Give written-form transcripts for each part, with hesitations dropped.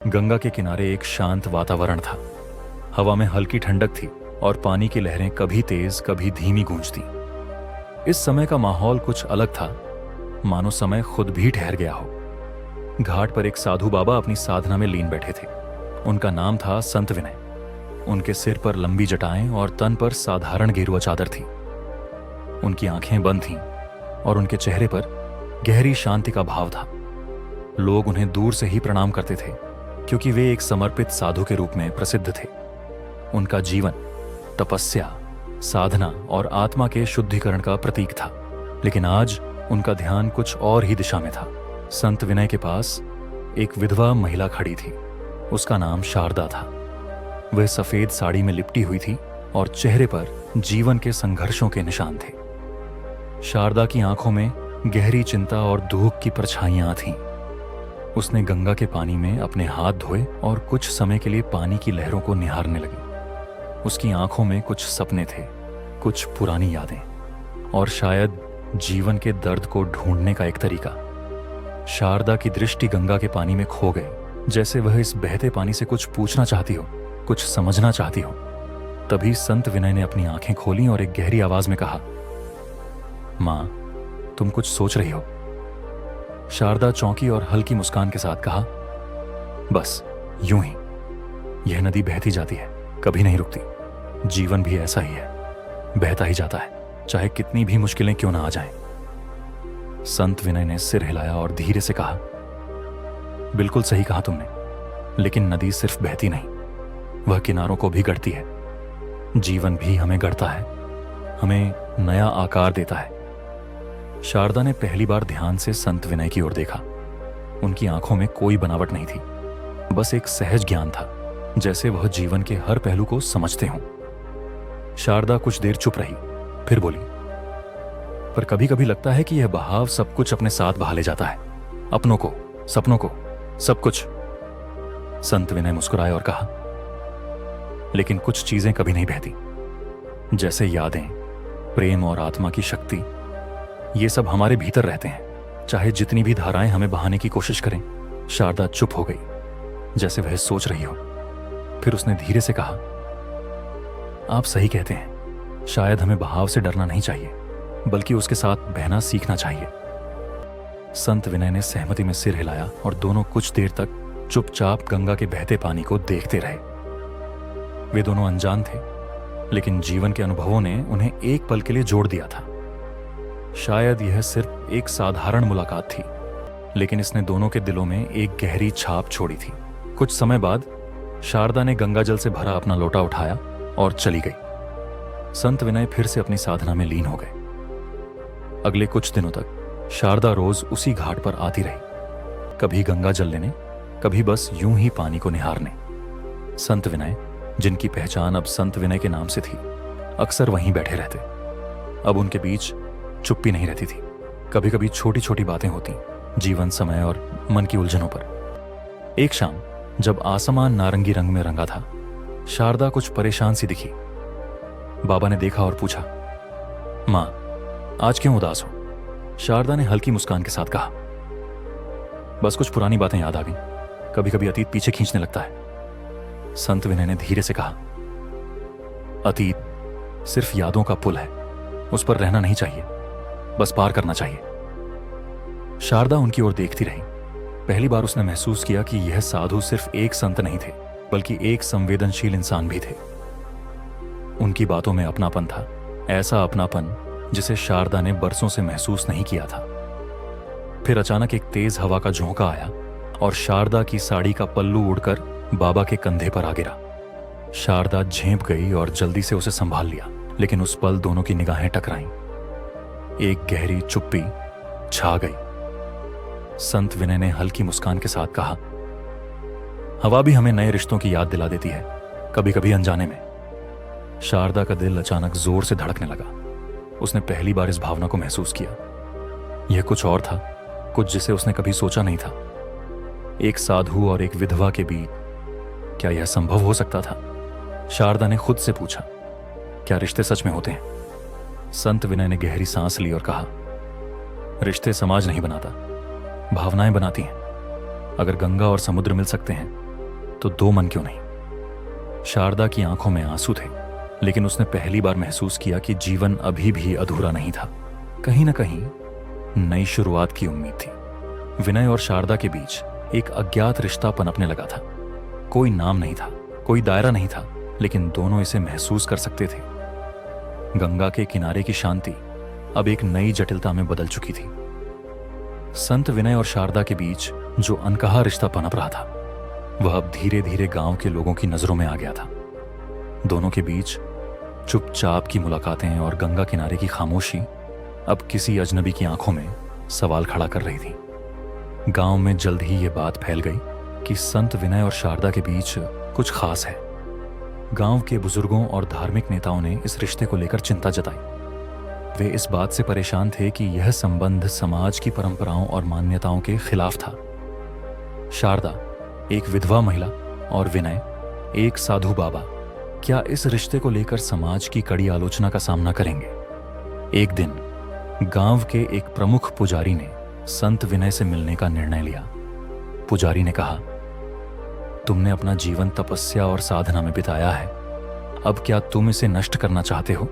गंगा के किनारे एक शांत वातावरण था। हवा में हल्की ठंडक थी और पानी की लहरें कभी तेज कभी धीमी गूंजती। इस समय का माहौल कुछ अलग था, मानो समय खुद भी ठहर गया हो। घाट पर एक साधु बाबा अपनी साधना में लीन बैठे थे। उनका नाम था संत विनय। उनके सिर पर लंबी जटाएं और तन पर साधारण गेरुआ चादर थी। उनकी आंखें बंद थीं और उनके चेहरे पर गहरी शांति का भाव था। लोग उन्हें दूर से ही प्रणाम करते थे क्योंकि वे एक समर्पित साधु के रूप में प्रसिद्ध थे। उनका जीवन तपस्या, साधना और आत्मा के शुद्धिकरण का प्रतीक था। लेकिन आज उनका ध्यान कुछ और ही दिशा में था। संत विनय के पास एक विधवा महिला खड़ी थी। उसका नाम शारदा था। वह सफेद साड़ी में लिपटी हुई थी और चेहरे पर जीवन के संघर्षों के निशान थे। शारदा की आंखों में गहरी चिंता और दुख की परछाइयां थीं। उसने गंगा के पानी में अपने हाथ धोए और कुछ समय के लिए पानी की लहरों को निहारने लगी। उसकी आंखों में कुछ सपने थे, कुछ पुरानी यादें और शायद जीवन के दर्द को ढूंढने का एक तरीका। शारदा की दृष्टि गंगा के पानी में खो गई, जैसे वह इस बहते पानी से कुछ पूछना चाहती हो, कुछ समझना चाहती हो। तभी संत विनय ने अपनी आंखें खोली और एक गहरी आवाज में कहा, मां, तुम कुछ सोच रही हो? शारदा चौंकी और हल्की मुस्कान के साथ कहा, बस यूं ही। यह नदी बहती जाती है, कभी नहीं रुकती। जीवन भी ऐसा ही है, बहता ही जाता है, चाहे कितनी भी मुश्किलें क्यों ना आ जाएं। संत विनय ने सिर हिलाया और धीरे से कहा, बिल्कुल सही कहा तुमने। लेकिन नदी सिर्फ बहती नहीं, वह किनारों को भी गढ़ती है। जीवन भी हमें गढ़ता है, हमें नया आकार देता है। शारदा ने पहली बार ध्यान से संत विनय की ओर देखा। उनकी आंखों में कोई बनावट नहीं थी, बस एक सहज ज्ञान था, जैसे वह जीवन के हर पहलू को समझते हों। शारदा कुछ देर चुप रही, फिर बोली, पर कभी कभी लगता है कि यह बहाव सब कुछ अपने साथ बहा ले जाता है, अपनों को, सपनों को, सब कुछ। संत विनय मुस्कुराए और कहा, लेकिन कुछ चीजें कभी नहीं बहती, जैसे यादें, प्रेम और आत्मा की शक्ति। ये सब हमारे भीतर रहते हैं, चाहे जितनी भी धाराएं हमें बहाने की कोशिश करें। शारदा चुप हो गई, जैसे वह सोच रही हो। फिर उसने धीरे से कहा, आप सही कहते हैं, शायद हमें बहाव से डरना नहीं चाहिए, बल्कि उसके साथ बहना सीखना चाहिए। संत विनय ने सहमति में सिर हिलाया और दोनों कुछ देर तक चुपचाप गंगा के बहते पानी को देखते रहे। वे दोनों अनजान थे, लेकिन जीवन के अनुभवों ने उन्हें एक पल के लिए जोड़ दिया था। शायद यह सिर्फ एक साधारण मुलाकात थी, लेकिन इसने दोनों के दिलों में एक गहरी छाप छोड़ी थी। कुछ समय बाद शारदा ने गंगा जल से भरा अपना लोटा उठाया और चली गई। संत विनय फिर से अपनी साधना में लीन हो गए। अगले कुछ दिनों तक शारदा रोज उसी घाट पर आती रही, कभी गंगा जल लेने, कभी बस यूं ही पानी को निहारने। संत विनय, जिनकी पहचान अब संत विनय के नाम से थी, अक्सर वहीं बैठे रहते। अब उनके बीच चुप्पी नहीं रहती थी। कभी कभी छोटी छोटी बातें होती, जीवन, समय और मन की उलझनों पर। एक शाम जब आसमान नारंगी रंग में रंगा था, शारदा कुछ परेशान सी दिखी। बाबा ने देखा और पूछा, मां, आज क्यों उदास हो? शारदा ने हल्की मुस्कान के साथ कहा, बस कुछ पुरानी बातें याद आ गईं। कभी कभी अतीत पीछे खींचने लगता है। संत विनय ने धीरे से कहा, अतीत सिर्फ यादों का पुल है, उस पर रहना नहीं चाहिए, बस पार करना चाहिए। शारदा उनकी ओर देखती रही। पहली बार उसने महसूस किया कि यह साधु सिर्फ एक संत नहीं थे, बल्कि एक संवेदनशील इंसान भी थे। उनकी बातों में अपनापन था, ऐसा अपनापन जिसे शारदा ने बरसों से महसूस नहीं किया था। फिर अचानक एक तेज हवा का झोंका आया और शारदा की साड़ी का पल्लू उड़कर बाबा के कंधे पर आ गिरा। शारदा झेंप गई और जल्दी से उसे संभाल लिया, लेकिन उस पल दोनों की निगाहें टकराईं। एक गहरी चुप्पी छा गई। संत विनय ने हल्की मुस्कान के साथ कहा, हवा भी हमें नए रिश्तों की याद दिला देती है, कभी कभी अनजाने में। शारदा का दिल अचानक जोर से धड़कने लगा। उसने पहली बार इस भावना को महसूस किया। यह कुछ और था, कुछ जिसे उसने कभी सोचा नहीं था। एक साधु और एक विधवा के बीच क्या यह संभव हो सकता था? शारदा ने खुद से पूछा, क्या रिश्ते सच में होते हैं? संत विनय ने गहरी सांस ली और कहा, रिश्ते समाज नहीं बनाता, भावनाएं बनाती हैं। अगर गंगा और समुद्र मिल सकते हैं तो दो मन क्यों नहीं। शारदा की आंखों में आंसू थे, लेकिन उसने पहली बार महसूस किया कि जीवन अभी भी अधूरा नहीं था। कहीं ना कहीं नई शुरुआत की उम्मीद थी। विनय और शारदा के बीच एक अज्ञात रिश्ता पनपने लगा था। कोई नाम नहीं था, कोई दायरा नहीं था, लेकिन दोनों इसे महसूस कर सकते थे। गंगा के किनारे की शांति अब एक नई जटिलता में बदल चुकी थी। संत विनय और शारदा के बीच जो अनकहा रिश्ता पनप रहा था, वह अब धीरे धीरे गांव के लोगों की नजरों में आ गया था। दोनों के बीच चुपचाप की मुलाकातें और गंगा किनारे की खामोशी अब किसी अजनबी की आंखों में सवाल खड़ा कर रही थी। गांव में जल्द ही यह बात फैल गई कि संत विनय और शारदा के बीच कुछ खास है। गांव के बुजुर्गों और धार्मिक नेताओं ने इस रिश्ते को लेकर चिंता जताई। वे इस बात से परेशान थे कि यह संबंध समाज की परंपराओं और मान्यताओं के खिलाफ था। शारदा एक विधवा महिला और विनय एक साधु बाबा, क्या इस रिश्ते को लेकर समाज की कड़ी आलोचना का सामना करेंगे। एक दिन गांव के एक प्रमुख पुजारी ने संत विनय से मिलने का निर्णय लिया। पुजारी ने कहा, तुमने अपना जीवन तपस्या और साधना में बिताया है, अब क्या तुम इसे नष्ट करना चाहते हो।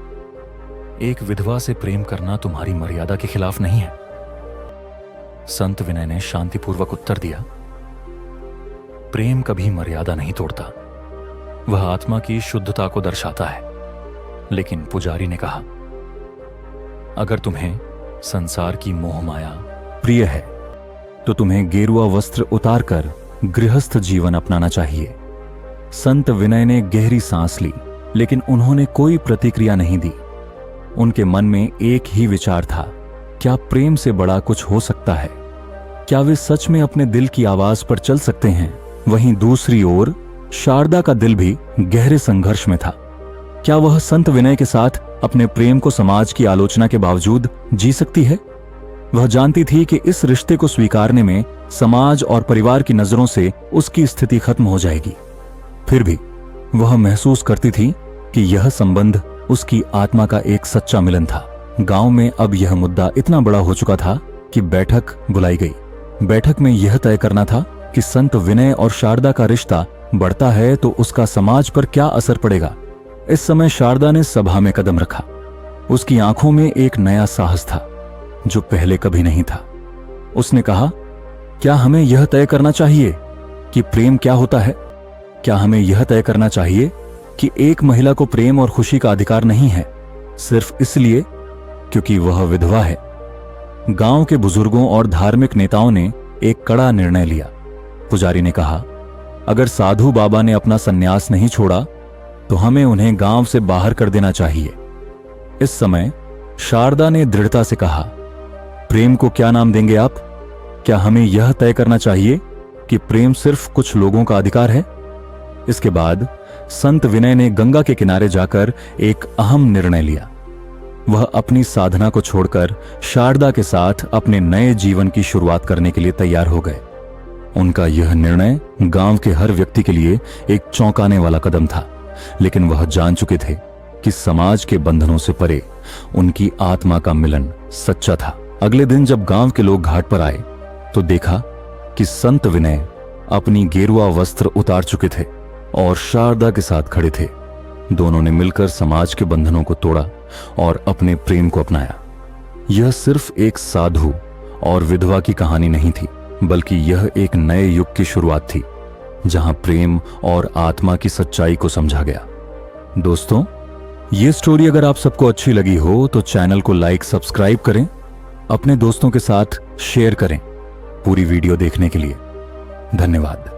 एक विधवा से प्रेम करना तुम्हारी मर्यादा के खिलाफ नहीं है। संत विनय ने शांतिपूर्वक उत्तर दिया, प्रेम कभी मर्यादा नहीं तोड़ता, वह आत्मा की शुद्धता को दर्शाता है। लेकिन पुजारी ने कहा, अगर तुम्हें संसार की मोह माया प्रिय है तो तुम्हें गेरुआ वस्त्र उतारकर गृहस्थ जीवन अपनाना चाहिए। संत विनय ने गहरी सांस ली, लेकिन उन्होंने कोई प्रतिक्रिया नहीं दी। उनके मन में एक ही विचार था, क्या प्रेम से बड़ा कुछ हो सकता है। क्या वे सच में अपने दिल की आवाज पर चल सकते हैं। वहीं दूसरी ओर शारदा का दिल भी गहरे संघर्ष में था। क्या वह संत विनय के साथ अपने प्रेम को समाज की आलोचना के बावजूद जी सकती है। वह जानती थी कि इस रिश्ते को स्वीकारने में समाज और परिवार की नजरों से उसकी स्थिति खत्म हो जाएगी। फिर भी वह महसूस करती थी कि यह संबंध उसकी आत्मा का एक सच्चा मिलन था। गांव में अब यह मुद्दा इतना बड़ा हो चुका था कि बैठक बुलाई गई। बैठक में यह तय करना था कि संत विनय और शारदा का रिश्ता बढ़ता है तो उसका समाज पर क्या असर पड़ेगा। इस समय शारदा ने सभा में कदम रखा। उसकी आंखों में एक नया साहस था जो पहले कभी नहीं था। उसने कहा, क्या हमें यह तय करना चाहिए कि प्रेम क्या होता है। क्या हमें यह तय करना चाहिए कि एक महिला को प्रेम और खुशी का अधिकार नहीं है सिर्फ इसलिए क्योंकि वह विधवा है। गांव के बुजुर्गों और धार्मिक नेताओं ने एक कड़ा निर्णय लिया। पुजारी ने कहा, अगर साधु बाबा ने अपना संन्यास नहीं छोड़ा तो हमें उन्हें गांव से बाहर कर देना चाहिए। इस समय शारदा ने दृढ़ता से कहा, प्रेम को क्या नाम देंगे आप। क्या हमें यह तय करना चाहिए कि प्रेम सिर्फ कुछ लोगों का अधिकार है। इसके बाद संत विनय ने गंगा के किनारे जाकर एक अहम निर्णय लिया। वह अपनी साधना को छोड़कर शारदा के साथ अपने नए जीवन की शुरुआत करने के लिए तैयार हो गए। उनका यह निर्णय गांव के हर व्यक्ति के लिए एक चौंकाने वाला कदम था, लेकिन वह जान चुके थे कि समाज के बंधनों से परे उनकी आत्मा का मिलन सच्चा था। अगले दिन जब गांव के लोग घाट पर आए तो देखा कि संत विनय अपनी गेरुआ वस्त्र उतार चुके थे और शारदा के साथ खड़े थे। दोनों ने मिलकर समाज के बंधनों को तोड़ा और अपने प्रेम को अपनाया। यह सिर्फ एक साधु और विधवा की कहानी नहीं थी, बल्कि यह एक नए युग की शुरुआत थी जहां प्रेम और आत्मा की सच्चाई को समझा गया। दोस्तों, ये स्टोरी अगर आप सबको अच्छी लगी हो तो चैनल को लाइक सब्सक्राइब करें, अपने दोस्तों के साथ शेयर करें। पूरी वीडियो देखने के लिए धन्यवाद।